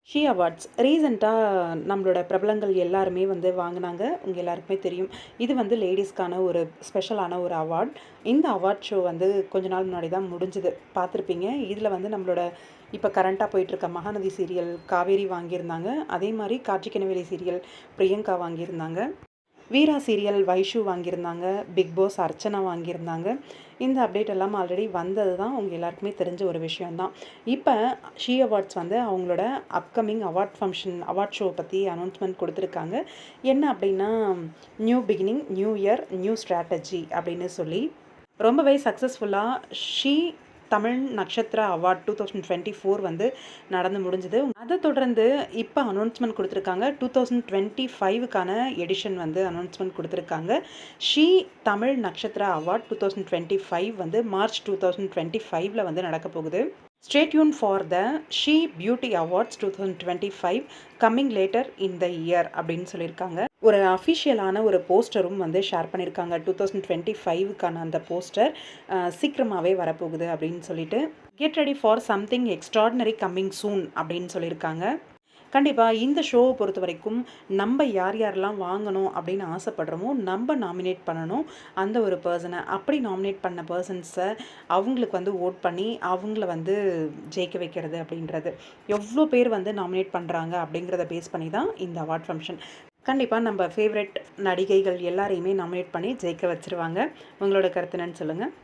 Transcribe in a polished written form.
She awards ரீசெண்டாக நம்மளோட பிரபலங்கள் எல்லாருமே வந்து வாங்கினாங்க. உங்கள் எல்லாருக்குமே தெரியும். இது வந்து லேடீஸ்க்கான ஒரு ஸ்பெஷலான ஒரு அவார்ட். இந்த அவார்ட் ஷோ வந்து கொஞ்ச நாள் முன்னாடி தான் முடிஞ்சுது. பார்த்துருப்பீங்க. இதில் வந்து நம்மளோட இப்போ கரண்ட்டாக போயிட்டுருக்க மகாநதி சீரியல் காவேரி வாங்கியிருந்தாங்க. அதே மாதிரி கார்த்திகேயன் சீரியல் பிரியங்கா வாங்கியிருந்தாங்க. வீரா சீரியல் வைஷு வாங்கியிருந்தாங்க. பிக் பாஸ் அர்ச்சனா வாங்கியிருந்தாங்க. இந்த அப்டேட் எல்லாம் ஆல்ரெடி வந்தது தான். உங்கள் எல்லாருக்குமே தெரிஞ்ச ஒரு விஷயம் தான். இப்போ ஷீ அவார்ட்ஸ் வந்து அவங்களோட upcoming award function award show பற்றி அனௌன்ஸ்மெண்ட் கொடுத்துருக்காங்க. என்ன அப்படின்னா, new beginning, new year, new strategy அப்படின்னு சொல்லி ரொம்பவே சக்ஸஸ்ஃபுல்லாக ஷீ தமிழ் நக்ஷத்ரா அவார்ட் 2024 வந்து நடந்து முடிஞ்சுது. அதை தொடர்ந்து இப்போ அனௌன்ஸ்மெண்ட் கொடுத்துருக்காங்க. 2025க்கான எடிஷன் வந்து அனௌன்ஸ்மெண்ட் கொடுத்துருக்காங்க. ஷீ தமிழ் நக்ஷத்ரா அவார்ட் 2025 வந்து மார்ச் 2025ல் வந்து நடக்க போகுது. Stay tuned for the She Beauty Awards 2025 coming later in the year அப்படின்னு சொல்லியிருக்காங்க. ஒரு அஃபிஷியலான ஒரு போஸ்டரும் வந்து ஷேர் பண்ணியிருக்காங்க. 2025க்கான அந்த போஸ்டர் சீக்கிரமாகவே வரப்போகுது அப்படின்னு சொல்லிட்டு, get ready for something extraordinary coming soon அப்படின்னு சொல்லியிருக்காங்க. கண்டிப்பாக இந்த ஷோவை பொறுத்த வரைக்கும் நம்ம யார் யாரெல்லாம் வாங்கணும் அப்படின்னு ஆசைப்படுறோமோ நம்ம நாமினேட் பண்ணணும் அந்த ஒரு பர்சனை. அப்படி நாமினேட் பண்ண பர்சன்ஸை அவங்களுக்கு வந்து ஓட் பண்ணி அவங்கள வந்து ஜெயிக்க வைக்கிறது அப்படின்றது. எவ்வளோ பேர் வந்து நாமினேட் பண்ணுறாங்க அப்படிங்கிறத பேஸ் பண்ணி தான் இந்த அவார்ட் ஃபங்க்ஷன். கண்டிப்பாக நம்ம ஃபேவரட் நடிகைகள் எல்லாரையுமே நாமினேட் பண்ணி ஜெயிக்க வச்சுருவாங்க. உங்களோட கருத்து என்னன்னு சொல்லுங்கள்.